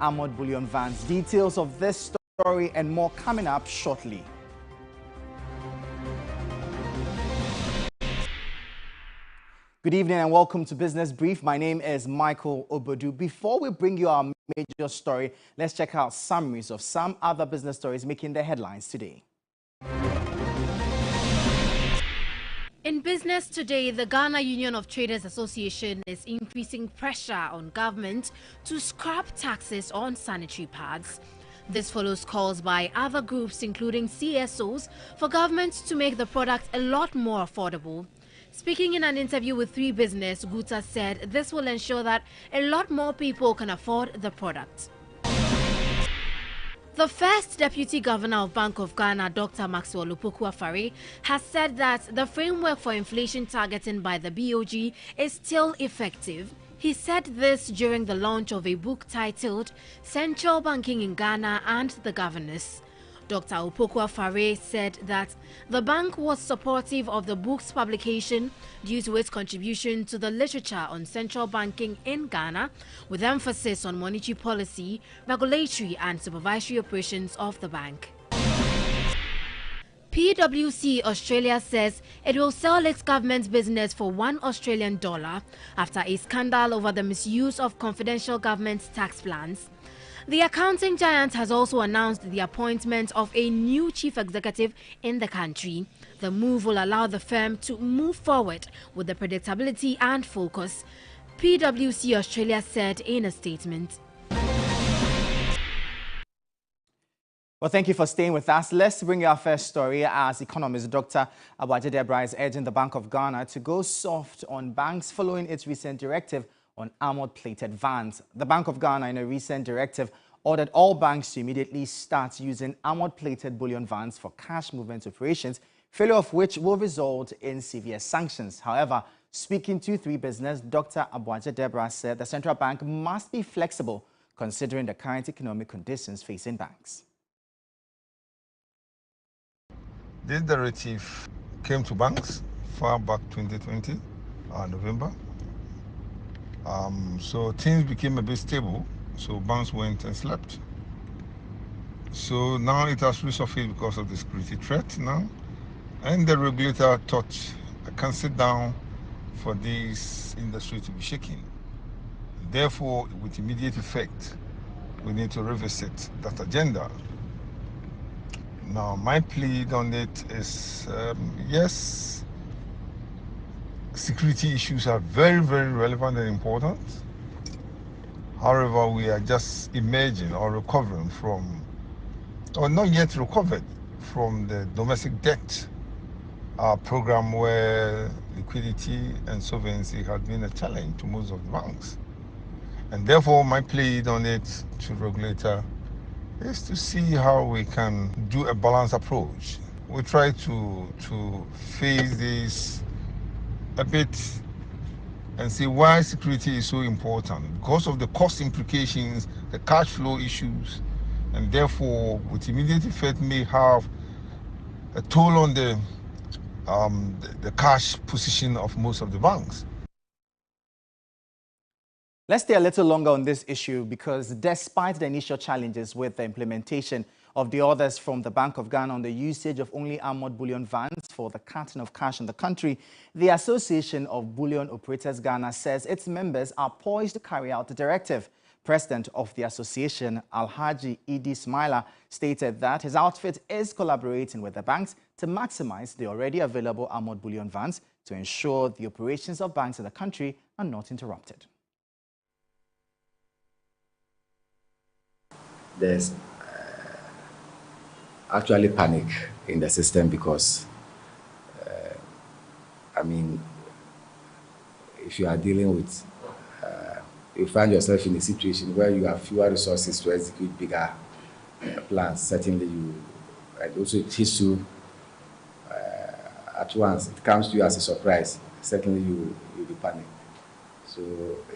armored bullion vans. Details of this story and more coming up shortly. Good evening and welcome to Business Brief. My name is Michael Obodu. Before we bring you our major story, let's check out summaries of some other business stories making the headlines today. In business today, the Ghana Union of Traders Association is increasing pressure on government to scrap taxes on sanitary pads. This follows calls by other groups, including CSOs, for government to make the product a lot more affordable. Speaking in an interview with 3 Business, Guta said this will ensure that a lot more people can afford the product. The first Deputy Governor of Bank of Ghana, Dr. Maxwell Opoku-Afare, has said that the framework for inflation targeting by the BOG is still effective. He said this during the launch of a book titled Central Banking in Ghana and the Governors. Dr. Opoku-Afare said that the bank was supportive of the book's publication due to its contribution to the literature on central banking in Ghana, with emphasis on monetary policy, regulatory and supervisory operations of the bank. PwC Australia says it will sell its government business for $1 Australian after a scandal over the misuse of confidential government tax plans. The accounting giant has also announced the appointment of a new chief executive in the country. The move will allow the firm to move forward with the predictability and focus, PwC Australia said in a statement. Well, thank you for staying with us. Let's bring you our first story as economist Dr. Aboagye Deborah is urging the Bank of Ghana to go soft on banks following its recent directive on armored-plated vans. The Bank of Ghana, in a recent directive, ordered all banks to immediately start using armored-plated bullion vans for cash movement operations, failure of which will result in severe sanctions. However, speaking to 3 Business, Dr. Aboagye Deborah said the central bank must be flexible considering the current economic conditions facing banks. This directive came to banks far back 2020, November. So things became a bit stable, so banks went and slept. So now it has resurfaced because of the security threat now, and the regulator thought I can sit down for this industry to be shaken. Therefore, with immediate effect, we need to revisit that agenda. Now, my plea on it is, yes, security issues are very, very relevant and important. However, we are just emerging or recovering from, or not yet recovered from the domestic debt program where liquidity and solvency had been a challenge to most of the banks. And therefore, my plea on it to regulator is to see how we can do a balanced approach. We try to face this a bit and see why security is so important, because of the cost implications, the cash flow issues, and therefore with immediate effect may have a toll on the cash position of most of the banks. Let's stay a little longer on this issue because despite the initial challenges with the implementation of the orders from the Bank of Ghana on the usage of only armored bullion vans for the carting of cash in the country, the Association of Bullion Operators Ghana says its members are poised to carry out the directive. President of the association, Alhaji Idi Smaila, stated that his outfit is collaborating with the banks to maximize the already available armored bullion vans to ensure the operations of banks in the country are not interrupted. There's actually panic in the system because, if you are dealing with, you find yourself in a situation where you have fewer resources to execute bigger plans, certainly and also it hits you at once. It comes to you as a surprise. Certainly you'll be panicked. So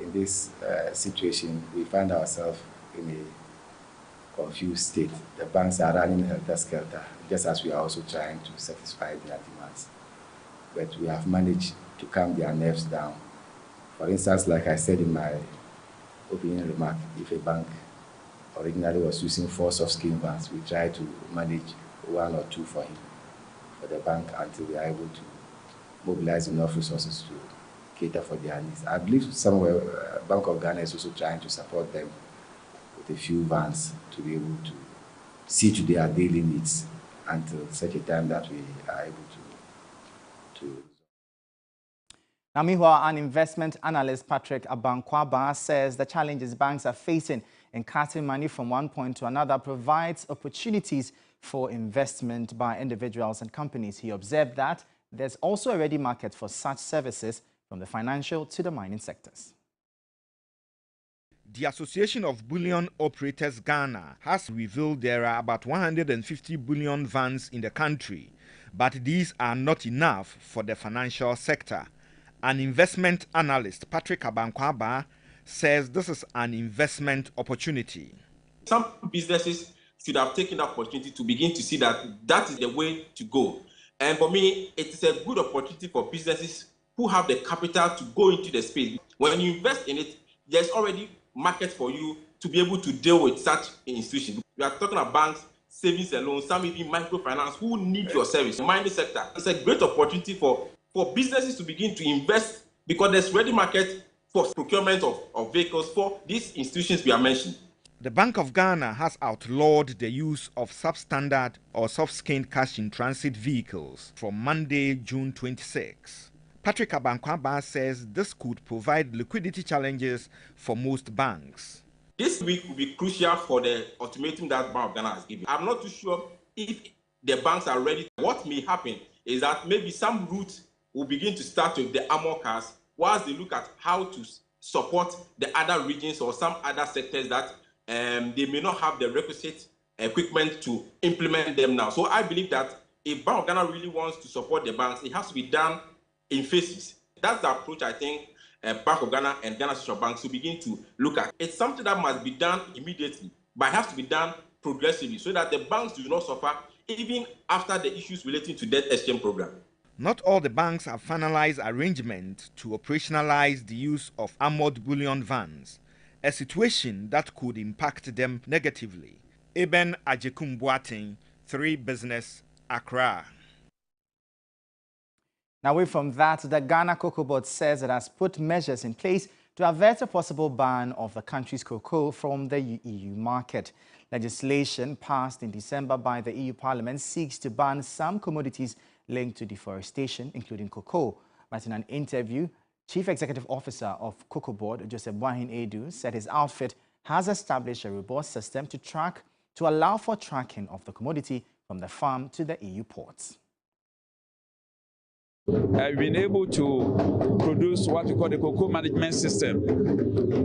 in this situation, we find ourselves in a confused state. The banks are running helter-skelter, just as we are also trying to satisfy their demands. But we have managed to calm their nerves down. For instance, like I said in my opening remark, if a bank originally was using 4 soft-skin vans. We tried to manage 1 or 2 for him, for the bank, until we are able to mobilize enough resources to cater for their needs. I believe somewhere Bank of Ghana is also trying to support them with a few vans to be able to see to their daily needs until such a time that we are able to. Now, meanwhile, an investment analyst, Patrick Abankwaba, says the challenges banks are facing in cutting money from one point to another provides opportunities for investment by individuals and companies. He observed that there's also a ready market for such services from the financial to the mining sectors. The Association of Bullion Operators Ghana has revealed there are about 150 bullion vans in the country, but these are not enough for the financial sector. An investment analyst, Patrick Abankwaba, says this is an investment opportunity. Some businesses should have taken that opportunity to begin to see that that is the way to go. And for me, it is a good opportunity for businesses who have the capital to go into the space. When you invest in it, there's already market for you to be able to deal with such institutions. We are talking about banks, savings and loans, some even microfinance who need your service. The mining sector, it's a great opportunity for businesses to begin to invest because there's ready market for procurement of vehicles for these institutions we are mentioning. The Bank of Ghana has outlawed the use of substandard or soft-skinned cash-in-transit vehicles from Monday, June 26. Patrick Abankwaba says this could provide liquidity challenges for most banks. This week will be crucial for the ultimatum that Bank of Ghana has given. I'm not too sure if the banks are ready. What may happen is that maybe some routes will begin to start with the armor cars whilst they look at how to support the other regions or some other sectors that they may not have the requisite equipment to implement them now. So I believe that if Bank of Ghana really wants to support the banks, it has to be done in phases. That's the approach I think Bank of Ghana and Ghana Central Bank should begin to look at. It's something that must be done immediately, but it has to be done progressively so that the banks do not suffer even after the issues relating to debt exchange program. Not all the banks have finalized arrangements to operationalize the use of armored bullion vans, a situation that could impact them negatively. Eben Ajekum-Boateng, 3 Business, Accra. Now, away from that, the Ghana Cocoa Board says it has put measures in place to avert a possible ban of the country's cocoa from the EU market. Legislation passed in December by the EU Parliament seeks to ban some commodities linked to deforestation, including cocoa. But in an interview, Chief Executive Officer of Cocoa Board, Joseph Boahen Edu, said his outfit has established a robust system to allow for tracking of the commodity from the farm to the EU ports. We've been able to produce what we call the cocoa management system,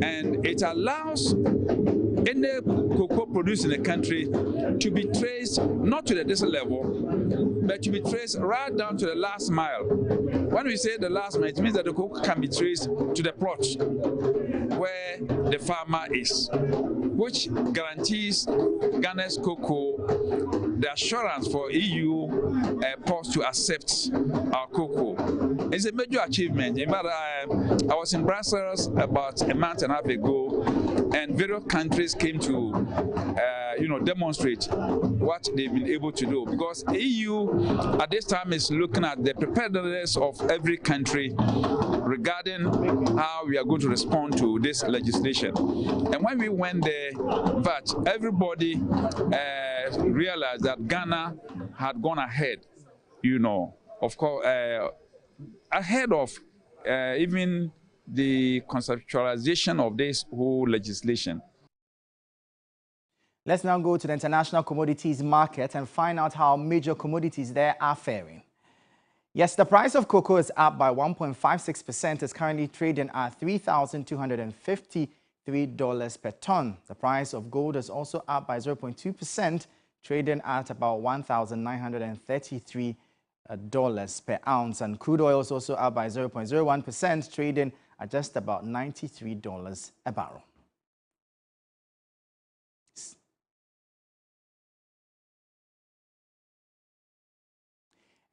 and it allows any cocoa produced in the country to be traced not to the desert level, but to be traced right down to the last mile. When we say the last mile, it means that the cocoa can be traced to the plot where the farmer is, which guarantees Ghana's cocoa the assurance for EU ports to accept our cocoa. It's a major achievement. In fact, I was in Brussels about a month and a half ago, and various countries came to demonstrate what they've been able to do, because the EU at this time is looking at the preparedness of every country regarding how we are going to respond to this legislation. And when we went there, but everybody realized that Ghana had gone ahead, of course, ahead of even the conceptualization of this whole legislation. Let's now go to the international commodities market and find out how major commodities there are faring. Yes, the price of cocoa is up by 1.56%. It's currently trading at $3,253 per ton. The price of gold is also up by 0.2%, trading at about $1,933 per ounce. And crude oil is also up by 0.01%, trading at just about $93 a barrel.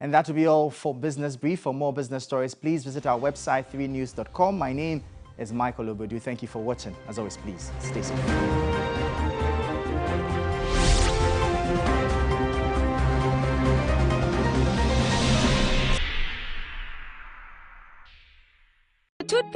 And that will be all for Business Brief. For more business stories, please visit our website, 3news.com. My name is Michael Obodu. Thank you for watching. As always, please stay safe. toothpaste